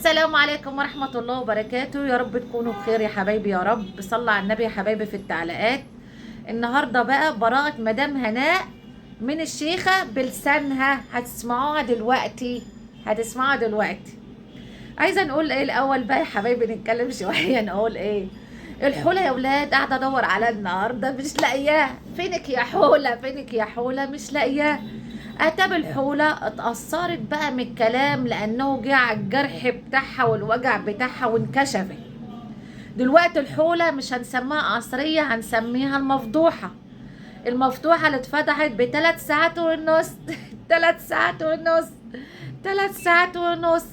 السلام عليكم ورحمة الله وبركاته. يا رب تكونوا بخير يا حبايبي، يا رب صلى على النبي يا حبايبي في التعليقات. النهاردة بقى براءة مدام هناء من الشيخة بلسانها، هتسمعوها دلوقتي. عايزة نقول ايه الأول بقى يا حبايبي، نتكلم شوية. نقول ايه؟ الحولة يا ولاد قاعدة ادور على النهاردة مش لاقياه. فينك يا حولة، فينك يا حولة، مش لاقياه. اتاب الحولة اتأثرت بقى من الكلام لأنه جه على الجرح بتاعها والوجع بتاعها وانكشفت. دلوقتي الحولة مش هنسميها قصرية، هنسميها المفضوحة. المفضوحة اللي اتفتحت بثلاث ساعات ونص 3 ساعات ونص.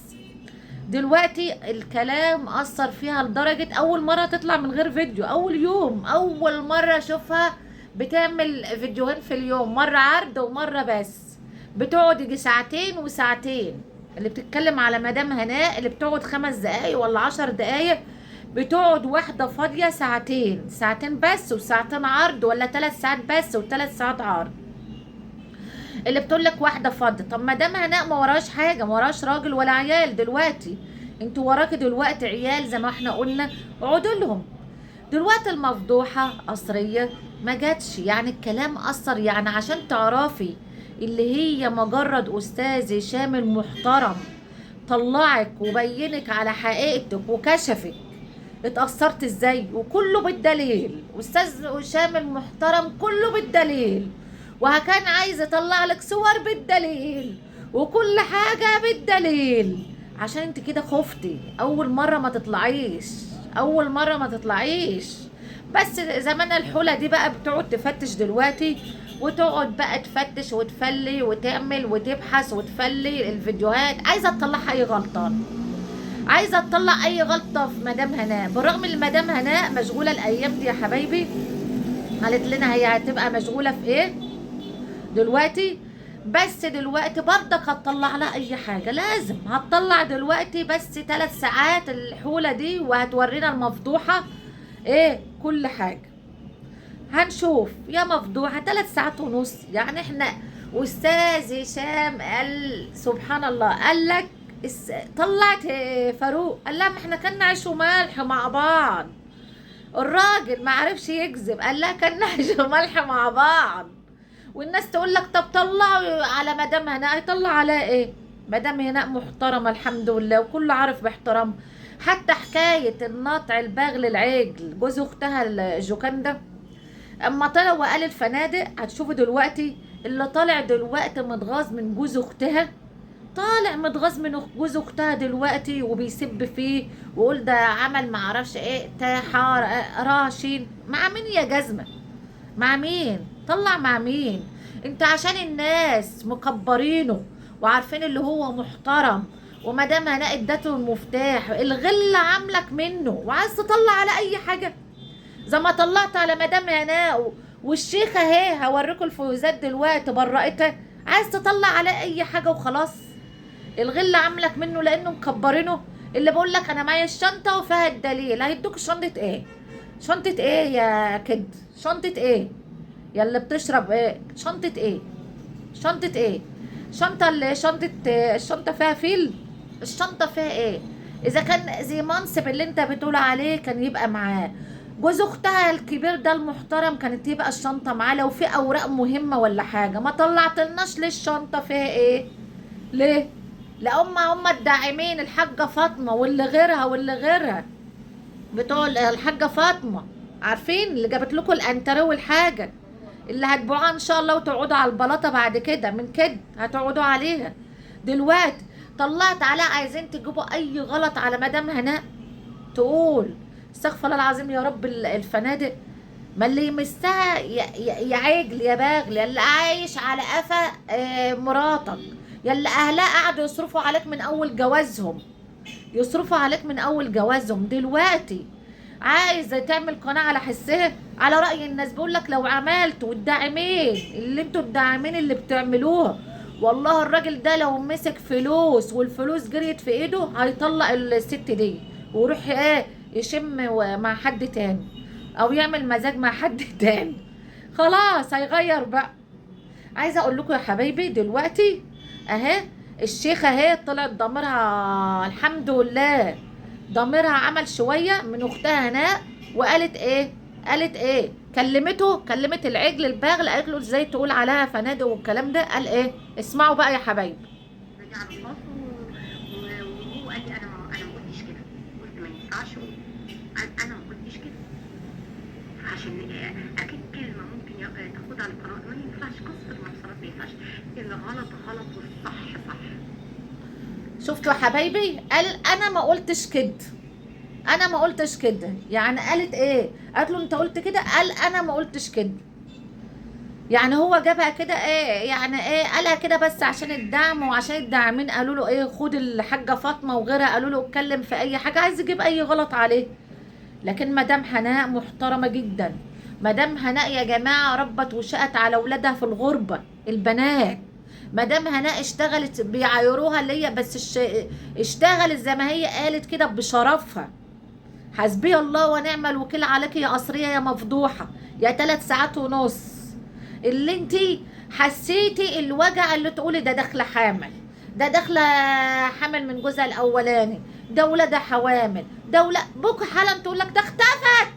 دلوقتي الكلام أثر فيها لدرجة أول مرة تطلع من غير فيديو. أول يوم، أول مرة أشوفها بتعمل فيديوهين في اليوم، مرة عرض ومرة بس. بتقعد يجي ساعتين وساعتين. اللي بتتكلم على مدام هناء اللي بتقعد 5 دقايق ولا 10 دقايق، بتقعد واحدة فاضية ساعتين بس، وساعتين عرض، ولا 3 ساعات بس و3 ساعات عرض. اللي بتقول لك واحده فاضيه. طب مدام هناء ما وراش حاجه، ما وراش راجل ولا عيال. دلوقتي انتوا وراكي دلوقتي عيال زي ما احنا قلنا، اقعدوا لهم. دلوقتي المفضوحه قصريه ما جاتش، يعني الكلام اثر. يعني عشان تعرفي اللي هي مجرد استاذ هشام المحترم طلعك وبينك على حقيقتك وكشفك، اتأثرت ازاي؟ وكله بالدليل. استاذ هشام المحترم كله بالدليل، وكان عايز يطلع لك صور بالدليل وكل حاجة بالدليل. عشان انت كده خفتي. اول مرة ما تطلعيش. بس زمان الحولة دي بقى بتقعد تفتش دلوقتي، وتقعد بقى تفتش وتفلي وتعمل وتبحث وتفلي الفيديوهات. عايزة تطلع اي غلطة في مدام هناء، بالرغم ان مدام هناء مشغولة الايام دي يا حبايبي. قالت لنا هي هتبقى مشغولة في ايه دلوقتي. بس دلوقتي برضك هتطلع لها اي حاجة، لازم هتطلع دلوقتي بس 3 ساعات الحولة دي، وهتورينا المفضوحة ايه كل حاجة. هنشوف يا مفضوحة 3 ساعات ونص. يعني احنا استاذ هشام قال سبحان الله، قال لك طلعت فاروق، قال لها ما احنا كنا عيش وملح مع بعض. الراجل ما عرفش يكذب، قال لها كنا عيش وملح مع بعض. والناس تقول لك طب طلعوا على مدام هناء، هيطلع على ايه؟ مدام هناء محترمه الحمد لله، وكله عارف باحترام. حتى حكايه النطع الباغل العجل جوز اختها الجوكندا، اما طلع وقال الفنادق، هتشوفوا دلوقتي اللي طالع دلوقتي متغاظ من جوز اختها. دلوقتي وبيسب فيه ويقول ده عمل معرفش ايه تحار راشين. مع مين يا جزمه؟ مع مين؟ طلع مع مين؟ انت عشان الناس مكبرينه وعارفين اللي هو محترم، ومدام هناء ادته المفتاح، الغله عاملك منه وعايز تطلع على اي حاجه زي ما طلعت على مدام هناء والشيخه اهي. هوريكم الفوزات دلوقتي برأتها. عايز تطلع على اي حاجه وخلاص. الغله عاملك منه لانه مكبرينه. اللي بقول لك انا معايا الشنطه وفيها الدليل. هيدوك شنطه ايه؟ شنطه ايه يا كد؟ شنطه ايه يا اللي بتشرب ايه؟ شنطه ايه؟ الشنطه فيها فيل؟ الشنطه فيها ايه؟ اذا كان زي منصب اللي انت بتقول عليه كان يبقى معاه جوز اختها الكبير ده المحترم، كانت يبقى الشنطه معاه لو في اوراق مهمه ولا حاجه. ما طلعتلناش ليه الشنطه فيها ايه؟ ليه؟ لا هم الداعمين الحاجه فاطمه واللي غيرها بتوع الحاجه فاطمه، عارفين اللي جابت لكم الانتريه والحاجه اللي هتبيعوها ان شاء الله وتقعدوا على البلاطه بعد كده. من كده هتقعدوا عليها. دلوقتي طلعت عليها عايزين تجيبوا اي غلط على مدام هناء، تقول استغفر الله العظيم يا رب. الفنادق ما اللي يمسها يا عجل يا باغل، يا اللي عايش على قفا مراتك، يا اللي اهلها قعدوا يصرفوا عليك من اول جوازهم. دلوقتي عايزه تعمل قناه على حسها. على راي الناس بيقول لك لو عملت والداعمين اللي انتوا الداعمين اللي بتعملوها، والله الراجل ده لو مسك فلوس والفلوس جريت في ايده هيطلق الست دي ويروح يشم مع حد تاني، او يعمل مزاج مع حد تاني. خلاص هيغير بقى. عايزه اقول لكم يا حبايبي دلوقتي اهي الشيخة اهي طلعت ضميرها الحمد لله، ضميرها عمل شوية من اختها هناء، وقالت ايه؟ قالت ايه؟ كلمت العجل الباغل، قالت له ازاي تقول عليها فنادق والكلام ده. قال ايه؟ اسمعوا بقى يا حبايبي. رجع رصاصه وهو قال لي انا ما قلتش كده. قلت ما ينفعش قال انا ما قلتش كده. عشان اكيد كلمه ممكن تاخدها على القناه، ما ينفعش قصه المنصرات، ما ينفعش. الغلط غلط والصح صح. شفتوا يا حبايبي؟ قال انا ما قلتش كده، انا ما قلتش كده. يعني قالت ايه؟ قالت له انت قلت كده؟ قال انا ما قلتش كده. يعني هو جابها كده ايه؟ يعني ايه قالها كده بس عشان الدعم، وعشان الداعمين قالوا له ايه؟ خد الحاجه فاطمه وغيرها قالوا له اتكلم في اي حاجه، عايز يجيب اي غلط عليه. لكن مدام هناء محترمه جدا. مدام هناء يا جماعه ربت وشقت على اولادها في الغربه البنات. مدام هناء اشتغلت بيعايروها اللي هي بس اشتغلت زي ما هي قالت كده بشرفها. حسبي الله ونعم الوكيل عليك يا قصريه يا مفضوحه، يا 3 ساعات ونص اللي انتي حسيتي الوجع اللي تقولي ده داخله حامل، ده داخله حامل من جوزها الاولاني، ده ولادها حوامل، ده بكره حالا تقول لك ده اختفت،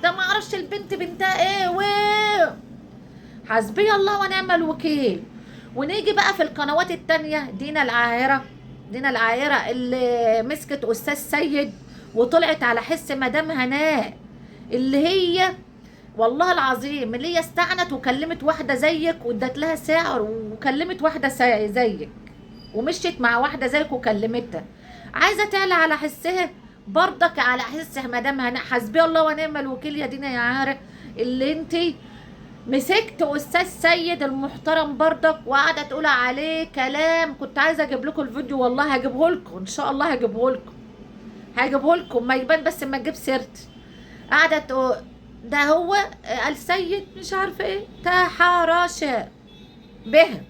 ده ما اعرفش البنت بنتها ايه حسبي الله ونعم الوكيل. ونيجي بقى في القنوات التانية، دينا العاهرة اللي مسكت أستاذ سيد وطلعت على حس مدام هناء، اللي هي والله العظيم اللي هي استعنت وكلمت واحدة زيك وادت لها سعر، وكلمت واحدة زيك، ومشيت مع واحدة زيك وكلمتها، عايزة تعلى على حسها برضك على حس مدام هناء. حسبي الله ونعم الوكيل يا دينا يا عارة اللي انتي مسكت استاذ سيد المحترم برضك وقاعده تقول عليه كلام. كنت عايزه اجيب لكم الفيديو والله، هجيبه لكم ان شاء الله، هجيبه لكم ما يبان بس ما تجيب سيرتي. قاعده تقول ده هو السيد مش عارفه ايه تحرش به،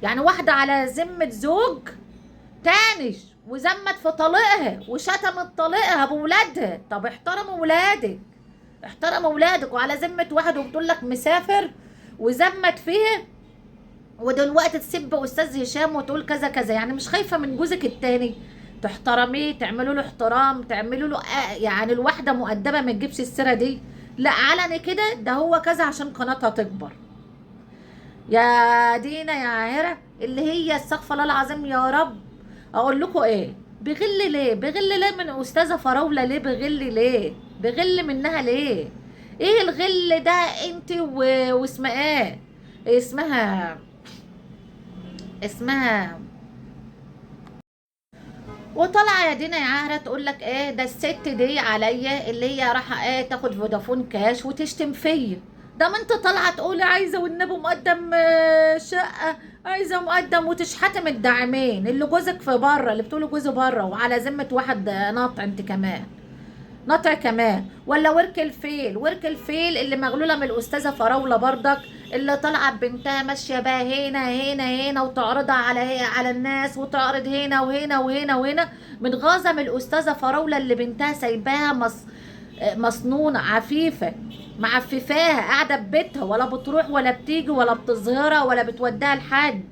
يعني واحده على ذمه زوج تاني وذمت في طليقها وشتمت طليقها بولادها. طب احترموا ولادك، احترم اولادك، وعلى ذمه واحد وبتقول لك مسافر وذمت فيه، ودلوقتي تسب استاذ هشام وتقول كذا كذا. يعني مش خايفه من جوزك التاني تحترميه، تعملوا له احترام، تعملوا له يعني الواحده مؤدبه ما تجيبش السيره دي، لا علني كده ده هو كذا عشان قناتها تكبر. يا دينا يا عاهره اللي هي استغفر الله العظيم يا رب. اقول لكم ايه؟ بغل ليه من استاذه فراوله؟ ليه بغل منها ليه؟ ايه الغل ده؟ انت واسمها ايه؟ اسمها وطالعه يا دينا يا عاهره تقول لك ايه؟ ده الست دي عليا اللي هي رايحه ايه تاخد فودافون كاش وتشتم فيا. ده ما انت طالعه تقولي عايزه والنبي مقدم شقه، عايزه مقدم، وتشحتم الداعمين اللي جوزك في بره، اللي بتقولي جوزي بره وعلى ذمه واحد ناطع انت كمان، نطع كمان. ولا ورك الفيل اللي مغلوله من الاستاذه فراوله برضك، اللي طالعه بنتها ماشيه بقى هنا وتعرضها على الناس، وتعرض هنا وهنا متغاظه من الاستاذه فراوله اللي بنتها سايباها مصنونه عفيفه، معففاها قاعده ببيتها، ولا بتروح ولا بتيجي ولا بتظهرها ولا بتوديها لحد.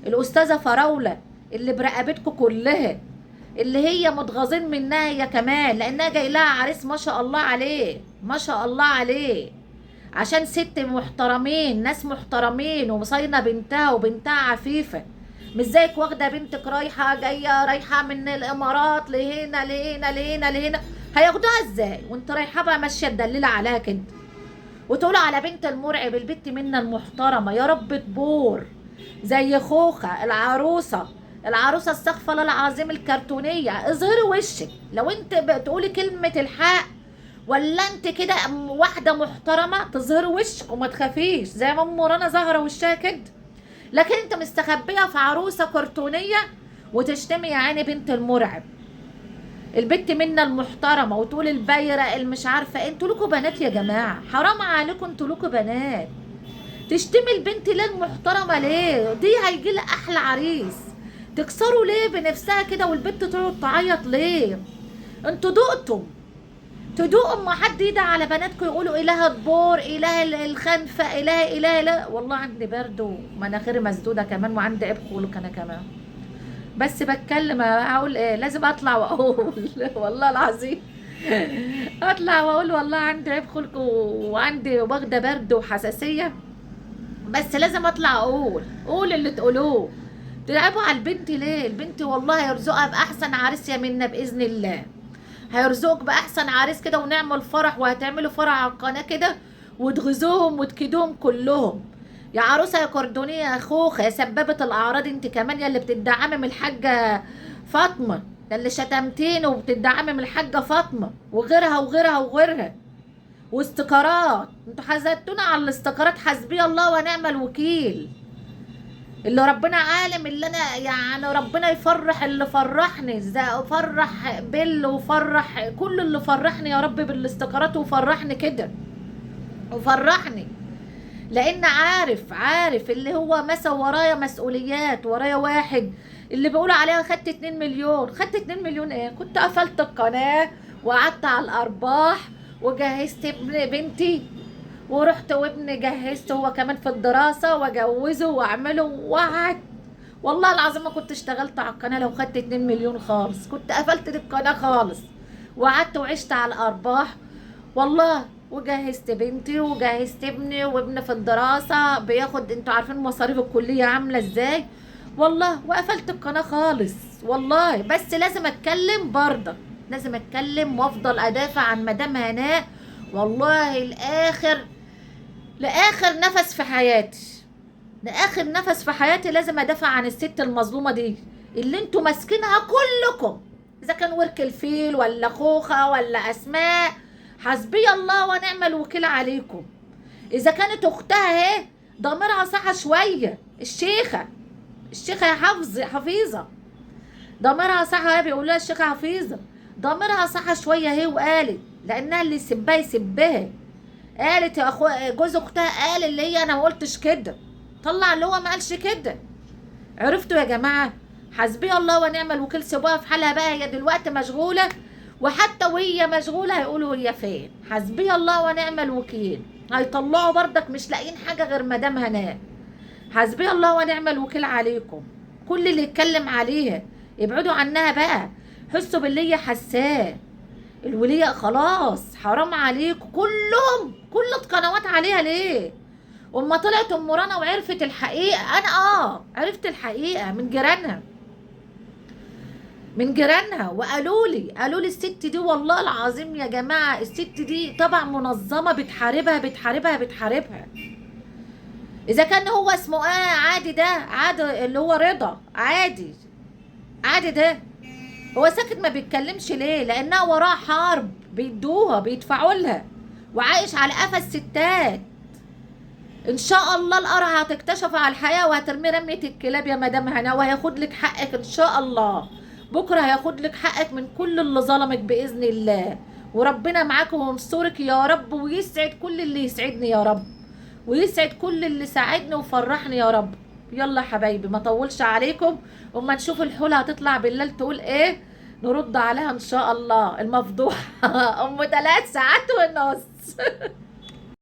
الاستاذه فراوله اللي برقبتكم كلها، اللي هي متغاظين منها هي كمان لانها جاي لها عريس ما شاء الله عليه، ما شاء الله عليه، عشان ست محترمين، ناس محترمين، ومصاينه بنتها وبنتها عفيفه. مش زيك واخده بنتك رايحه من الامارات لهنا. هياخدوها ازاي وانت رايحه بقى ماشيه تدللي عليها كده، وتقولوا على بنت المرعب البت منا المحترمه يا رب تبور زي خوخه العروسه استغفر الله العظيم الكرتونيه. اظهري وشك لو انت بتقولي كلمه الحق، ولا انت كده واحده محترمه تظهري وشك وما تخافيش زي ما ام رنا ظاهره وشها كده. لكن انت مستخبيه في عروسه كرتونيه وتشتمي يا عيني بنت المرعب البت منا المحترمه، وتقول البايره المش عارفه. انتوا لكم بنات يا جماعه، حرام عليكم، انتوا لكم بنات. تشتمي البنت ليه المحترمه؟ ليه دي هيجي لها احلى عريس؟ تكسروا ليه بنفسها كده والبنت تقعد تعيط ليه؟ انتوا دقتم تدوقوا اما حد يدعي على بناتكم يقولوا اله الدبور، اله الخنفه، اله لا والله عندي برد ومناخيري مسدوده كمان وعندي عيب خلق انا كمان. بس بتكلم هقول ايه، لازم اطلع واقول والله العظيم اطلع واقول والله عندي عيب خلق وعندي واخده برد وحساسيه، بس لازم اطلع قول اللي تقولوه. تلعبوا على البنت ليه؟ البنت والله هيرزقها باحسن عريس يا منا باذن الله، هيرزقك باحسن عريس كده ونعمل فرح، وهتعملوا فرح على القناه كده وتغزوهم وتكيدوهم كلهم. يا عروسه يا كردونيه يا خوخه يا سبابه الاعراض، انت كمان يا اللي بتدعمي من الحاجه فاطمه، ده اللي شتمتين وبتدعمي من الحاجه فاطمه وغيرها وغيرها وغيرها. واستيكرات، انتوا حزتونا على الاستيكرات، حسبي الله ونعم الوكيل. اللي ربنا عالم، اللي انا يعني ربنا يفرح اللي فرحني، فرح بيل وفرح كل اللي فرحني يا رب بالاستيكرات، وفرحني كده وفرحني، لان عارف اللي هو مسا ورايا مسؤوليات، ورايا واحد اللي بيقولوا عليها خدت 2 مليون. خدت 2 مليون ايه؟ كنت قفلت القناه وقعدت على الارباح وجهزت ابن بنتي، ورحت وابني جهزته هو كمان في الدراسة واجوزه واعمله وقعد. والله العظيم ما كنت اشتغلت على القناة لو خدت 2 مليون خالص، كنت قفلت القناة خالص وقعدت وعشت على الارباح والله، وجهزت بنتي وجهزت ابني، وابني في الدراسة بياخد، انتوا عارفين مصاريف الكلية عاملة ازاي والله، وقفلت القناة خالص والله. بس لازم اتكلم برضه، لازم اتكلم وافضل ادافع عن مدام هناء والله لاخر نفس في حياتي، لاخر نفس في حياتي لازم ادافع عن الست المظلومه دي اللي انتوا ماسكينها كلكم، اذا كان ورك الفيل ولا خوخه ولا اسماء، حسبي الله ونعم الوكيل عليكم. اذا كانت اختها اهي ضميرها صحى شويه، الشيخه يا حفيظه ضميرها صحى، بيقول لها الشيخه حفيظه ضميرها صحى شويه اهي، وقالت لانها اللي يسبها يسبها، قالت يا اخو جوز اختها قال اللي هي انا ما قلتش كده، طلع اللي هو ما قالش كده. عرفتوا يا جماعه؟ حسبي الله ونعم الوكيل، سيبوها في حالها بقى، هي دلوقتي مشغوله، وحتى وهي مشغوله هيقولوا هي فين. حسبي الله ونعم الوكيل، هيطلعوا بردك مش لاقيين حاجه غير مدام هناء. حسبي الله ونعم الوكيل عليكم، كل اللي يتكلم عليها ابعدوا عنها بقى، حسوا باللي هي حساه. الولية خلاص حرام عليكم كلهم، كل القنوات عليها ليه؟ وما طلعت ام رنا وعرفت الحقيقه، انا عرفت الحقيقه من جيرانها وقالوا لي الست دي والله العظيم يا جماعه، الست دي طبعا منظمه بتحاربها. اذا كان هو اسمه عادي، ده عادي اللي هو رضا، عادي ده هو ساكت ما بيتكلمش ليه؟ لانها وراها حرب بيدوها بيدفعوا لها، وعايش على قفا الستات. ان شاء الله القرعه هتكتشف على الحياه وهترمي رميه الكلاب يا مدام هناء، وهياخد لك حقك ان شاء الله، بكره هياخد لك حقك من كل اللي ظلمك باذن الله، وربنا معاكم وينصرك يا رب، ويسعد كل اللي يسعدني يا رب، ويسعد كل اللي ساعدني وفرحني يا رب. يلا يا حبايبي ما طولش عليكم، اما نشوف الحوله هتطلع بالليل تقول ايه، نرد عليها ان شاء الله المفضوحه ام 3 ساعات ونص